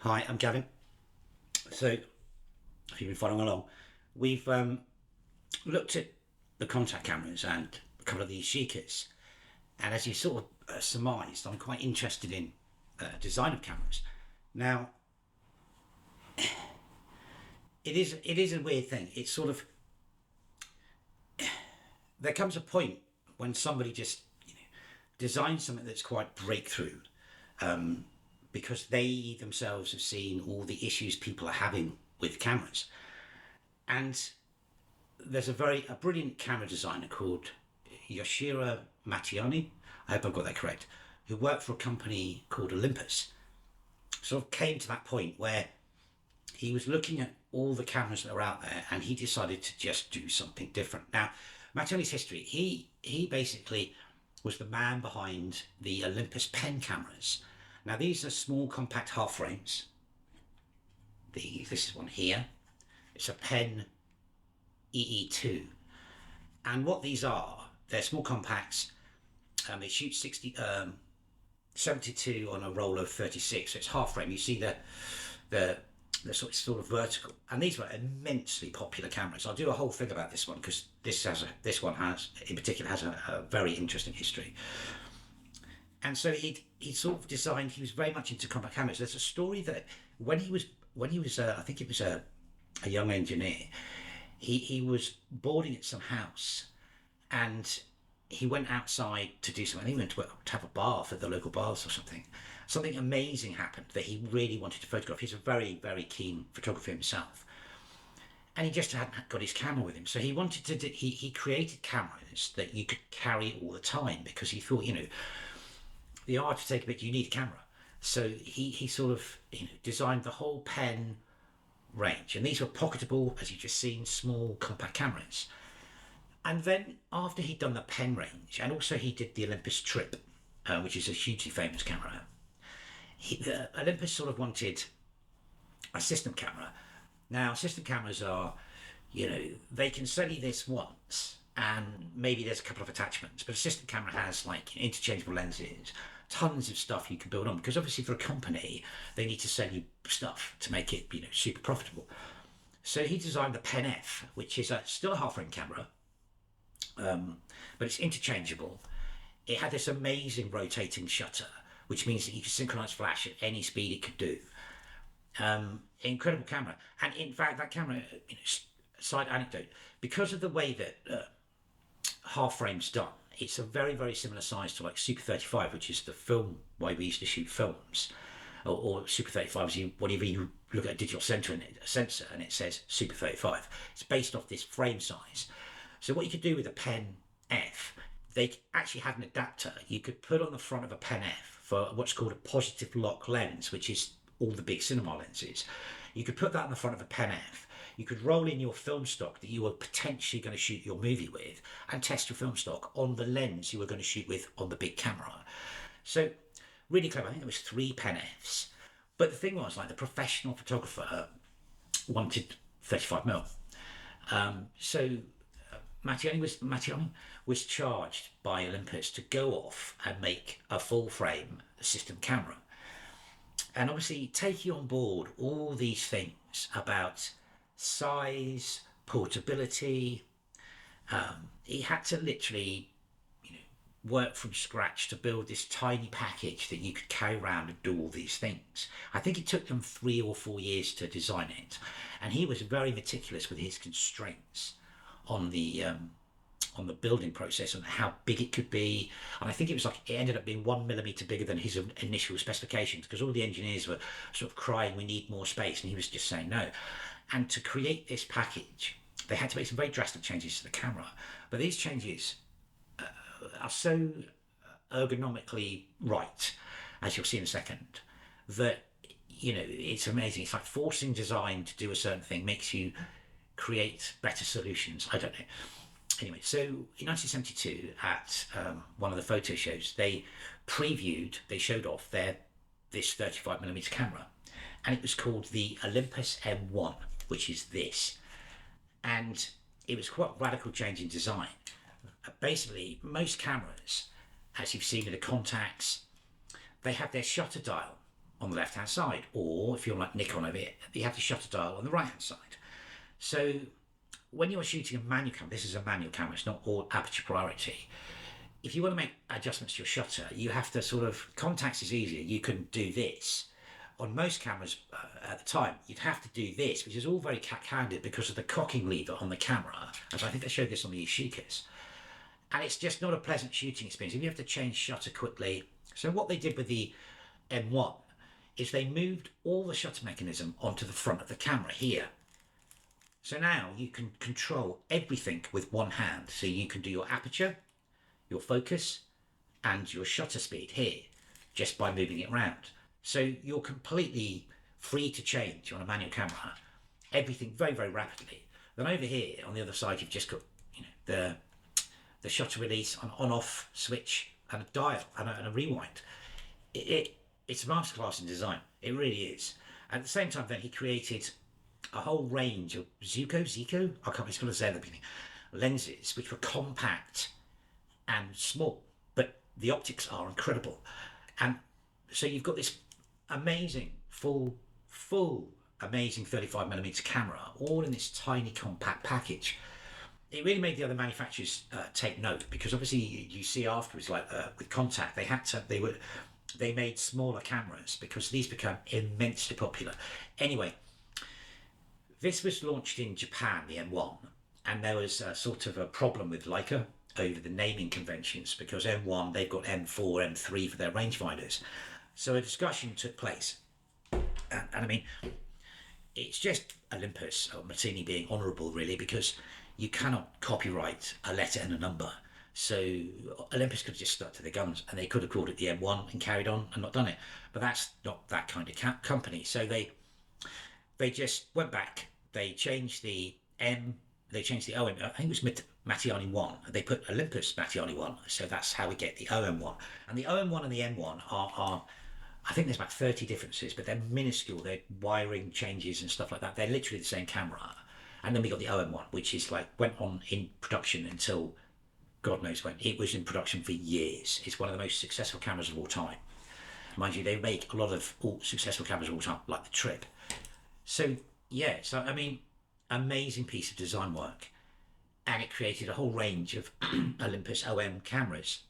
Hi, I'm Gavin. So, if you've been following along, we've looked at the contact cameras and a couple of these Sheikahs. And as you sort of surmised, I'm quite interested in design of cameras. Now, it is a weird thing. It's sort of there comes a point when somebody just designs something that's quite breakthrough, because they themselves have seen all the issues people are having with cameras. And there's a brilliant camera designer called Yoshiro Mattiani, I hope I've got that correct, who worked for a company called Olympus. Sort of came to that point where he was looking at all the cameras that are out there and he decided to just do something different. Now, Mattiani's history, he basically was the man behind the Olympus pen cameras. Now, these are small compact half frames. This is one here. It's a pen EE2. And what these are, they're small compacts. They shoot 72 on a roll of 36, so it's half frame. You see the sort of vertical, and these were immensely popular cameras. I'll do a whole thing about this one because this one has in particular has a very interesting history. And so he sort of designed. He was very much into compact cameras. There's a story that when he was I think it was a young engineer, he was boarding at some house, and he went outside to do something. He went to have a bath at the local baths or something. Something amazing happened that he really wanted to photograph. He's a very, very keen photographer himself. And he just hadn't got his camera with him. So he wanted to, he created cameras that you could carry all the time because he thought, the art to take a picture, you need a camera. So he sort of designed the whole pen range. And these were pocketable, as you've just seen, small compact cameras. And then after he'd done the pen range, and also he did the Olympus Trip, which is a hugely famous camera, Olympus sort of wanted a system camera. Now, system cameras are, they can sell you this once, and maybe there's a couple of attachments, but a system camera has like interchangeable lenses, tons of stuff you can build on, because obviously for a company, they need to sell you stuff to make it, super profitable. So he designed the Pen F, which is still a half-frame camera, but it's interchangeable. It had this amazing rotating shutter, which means that you can synchronize flash at any speed it could do. Incredible camera. And in fact, that camera, side anecdote, because of the way that half frame's done, it's a very, very similar size to like Super 35, which is the film way we used to shoot films. Or Super 35 is whenever you look at a digital sensor and it says Super 35. It's based off this frame size. So what you could do with a Pen F, they actually had an adapter you could put on the front of a Pen F for what's called a positive lock lens, which is all the big cinema lenses. You could put that on the front of a Pen F. You could roll in your film stock that you were potentially going to shoot your movie with and test your film stock on the lens you were going to shoot with on the big camera. So really clever. I think there was 3 Pen Fs. But the thing was, like, the professional photographer wanted 35mm. So Mattiani was charged by Olympus to go off and make a full frame system camera. And obviously taking on board all these things about size, portability, he had to literally work from scratch to build this tiny package that you could carry around and do all these things. I think it took them 3 or 4 years to design it, and he was very meticulous with his constraints on the building process and how big it could be. And I think it ended up being 1mm bigger than his initial specifications, because all the engineers were sort of crying, we need more space, and he was just saying no. And to create this package, they had to make some very drastic changes to the camera. But these changes are so ergonomically right, as you'll see in a second, that it's amazing. It's like forcing design to do a certain thing makes you create better solutions. I don't know. Anyway, so in 1972 at one of the photo shows, they showed off this 35mm camera, and it was called the Olympus M-1, which is this. And it was quite a radical change in design. Basically, most cameras, as you've seen in the contacts, they have their shutter dial on the left hand side, or if you're like Nikon over here, you have the shutter dial on the right hand side. So when you're shooting a manual camera, this is a manual camera, it's not all aperture priority. If you want to make adjustments to your shutter, you have to sort of, Contax is easier, you can do this. On most cameras at the time, you'd have to do this, which is all very cat-handed because of the cocking lever on the camera, as I think they showed this on the Yashicas. And it's just not a pleasant shooting experience if you have to change shutter quickly. So what they did with the M1 is they moved all the shutter mechanism onto the front of the camera here. So now you can control everything with one hand. So you can do your aperture, your focus, and your shutter speed here, just by moving it around. So you're completely free to change on a manual camera, everything very, very rapidly. Then over here, on the other side, you've just got, you know, the shutter release, an on-off switch, and a dial, and a rewind. It's a masterclass in design. It really is. At the same time, then he created a whole range of Zico, I can't remember to say at the beginning, lenses, which were compact and small, but the optics are incredible. And so you've got this amazing, full, amazing 35mm camera, all in this tiny compact package. It really made the other manufacturers take note, because obviously you see afterwards, like with Contact, they made smaller cameras because these become immensely popular. Anyway, this was launched in Japan, the M1, and there was sort of a problem with Leica over the naming conventions, because M1, they've got M4, M3 for their rangefinders. So a discussion took place. And I mean, it's just Olympus or Martini being honourable, really, because you cannot copyright a letter and a number. So Olympus could have just stuck to their guns, and they could have called it the M1 and carried on and not done it. But that's not that kind of company. So they just went back. They changed the OM. I think it was Mattiani 1. They put Olympus Mattiani 1. So that's how we get the OM1. And the OM1 and the M1 are I think there's about 30 differences, but they're minuscule. They're wiring changes and stuff like that. They're literally the same camera. And then we got the OM1, which is like, went on in production until God knows when. It was in production for years. It's one of the most successful cameras of all time. Mind you, they make a lot of successful cameras of all time, like the Trip. So, yeah, so I mean, amazing piece of design work. And it created a whole range of Olympus OM cameras.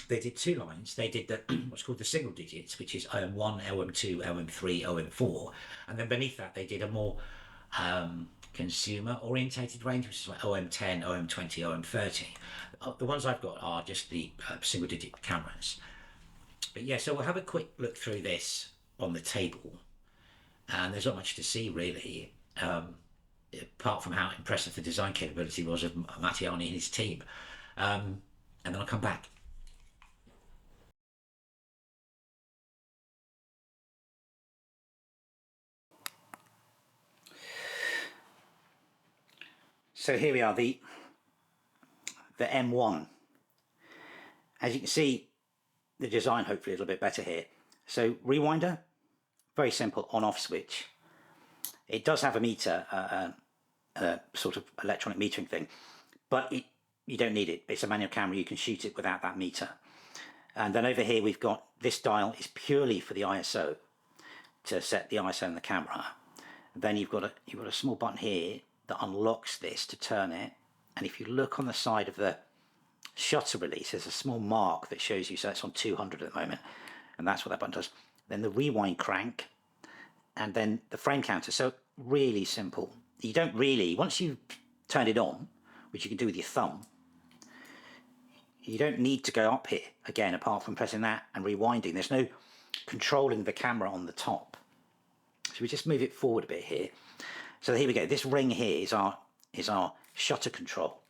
They did two lines. They did what's called the single digits, which is OM1, OM2, OM3, OM4. And then beneath that, they did a more consumer orientated range, which is like OM10, OM20, OM30. The ones I've got are just the single digit cameras. But yeah, so we'll have a quick look through this on the table. And there's not much to see, really, apart from how impressive the design capability was of Mattiani and his team. And then I'll come back. So here we are, the M1. As you can see, the design hopefully a little bit better here. So rewinder, very simple on-off switch. It does have a meter, a sort of electronic metering thing, but you don't need it. It's a manual camera, you can shoot it without that meter. And then over here we've got this dial is purely for the ISO, to set the ISO in the camera. Then you've got a small button here that unlocks this to turn it. And if you look on the side of the shutter release, there's a small mark that shows you, so it's on 200 at the moment, and that's what that button does. Then the rewind crank, and then the frame counter. So really simple. You don't really, once you've turned it on, which you can do with your thumb, you don't need to go up here again, apart from pressing that and rewinding. There's no controlling the camera on the top. So we just move it forward a bit here. So here we go. This ring here is our shutter control.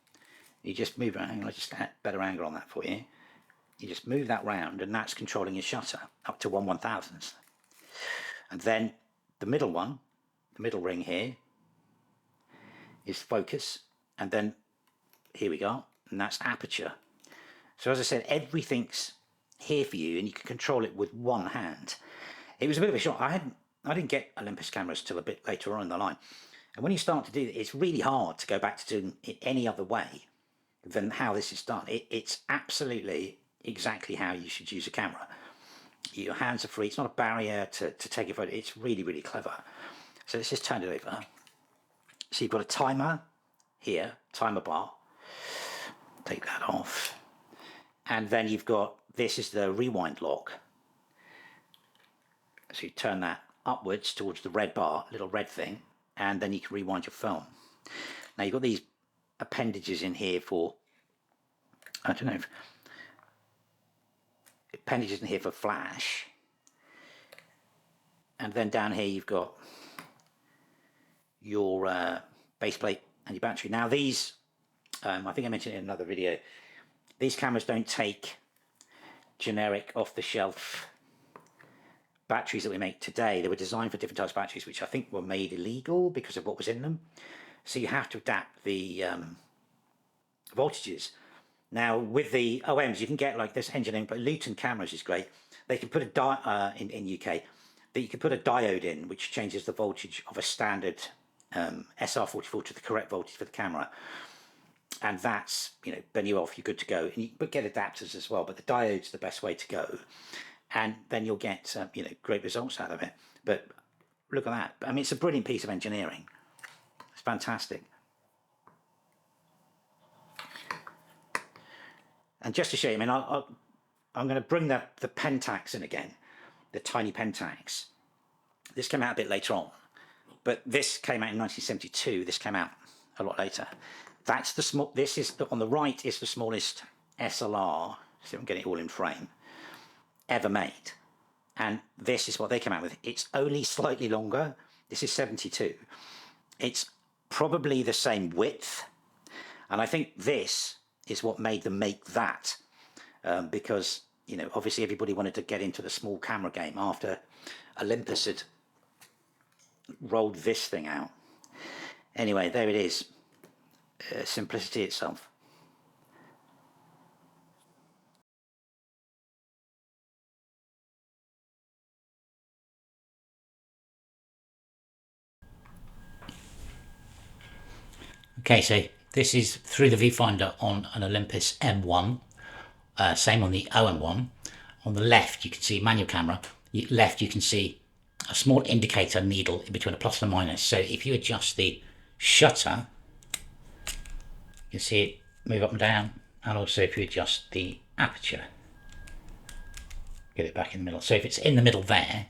You just move around. I'll just get a better angle on that for you. You just move that round, and that's controlling your shutter up to 1/1000th. And then the middle one, the middle ring here, is focus. And then here we go, and that's aperture. So as I said, everything's here for you, and you can control it with one hand. It was a bit of a shock. I didn't get Olympus cameras till a bit later on in the line. And when you start to do it, it's really hard to go back to doing it any other way than how this is done. It's absolutely exactly how you should use a camera. Your hands are free. It's not a barrier to take a photo. It's really, really clever. So let's just turn it over. So you've got a timer here, timer bar. Take that off. And then you've got, this is the rewind lock. So you turn that upwards towards the red bar, little red thing, and then you can rewind your film. Now you've got these appendages in here for, I don't know, appendages in here for flash. And then down here you've got your base plate and your battery. Now these, I think I mentioned it in another video, these cameras don't take generic off-the-shelf batteries that we make today. They were designed for different types of batteries, which I think were made illegal because of what was in them. So you have to adapt the voltages. Now with the OMs, you can get like this engine, but Luton cameras is great. They can put a in UK, that you can put a diode in, which changes the voltage of a standard SR44 to the correct voltage for the camera. And that's, you know, then you're off, you're good to go. And you can get adapters as well, but the diode's the best way to go. And then you'll get, you know, great results out of it. But look at that. I mean, it's a brilliant piece of engineering. It's fantastic. And just to show you, I mean, I'm going to bring the Pentax in again, the tiny Pentax. This came out a bit later on, but this came out in 1972. This came out a lot later. That's the small. This is on the right is the smallest SLR. See if I'm getting it all in frame ever made, and this is what they came out with. It's only slightly longer. This is 72. It's probably the same width, and I think this is what made them make that, because, you know, obviously everybody wanted to get into the small camera game after Olympus had rolled this thing out. Anyway, there it is. Simplicity itself. Okay, so this is through the viewfinder on an Olympus M-1. Same on the OM1. On the left, you can see manual camera. Left, you can see a small indicator needle in between a plus and a minus. So if you adjust the shutter, you can see it move up and down. And also if you adjust the aperture, get it back in the middle. So if it's in the middle there,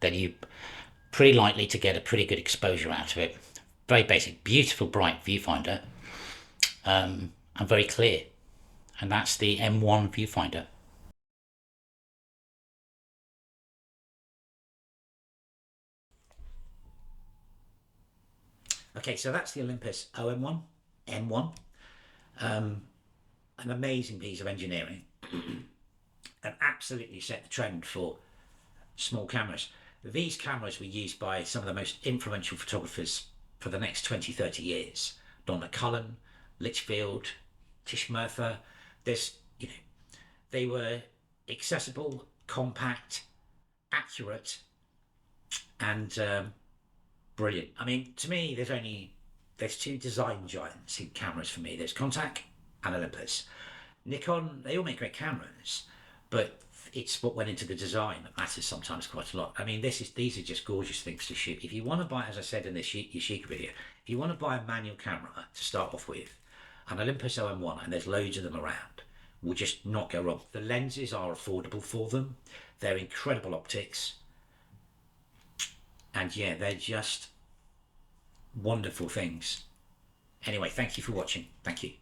then you're pretty likely to get a pretty good exposure out of it. Very basic, beautiful, bright viewfinder, and very clear. And that's the M1 viewfinder. Okay, so that's the Olympus OM1, M1. An amazing piece of engineering and absolutely set the trend for small cameras. These cameras were used by some of the most influential photographers for the next 20-30 years. Donna Cullen, Litchfield, Tish Murtha. There's, you know, they were accessible, compact, accurate, and brilliant. I mean, to me, there's two design giants in cameras for me. There's Contact and Olympus. Nikon, they all make great cameras, but it's what went into the design that matters sometimes quite a lot. I mean, these are just gorgeous things to shoot. If you want to buy, as I said in this Yashica video, if you want to buy a manual camera to start off with, an Olympus OM1, and there's loads of them around, will just not go wrong. The lenses are affordable for them. They're incredible optics. And yeah, they're just wonderful things. Anyway, thank you for watching. Thank you.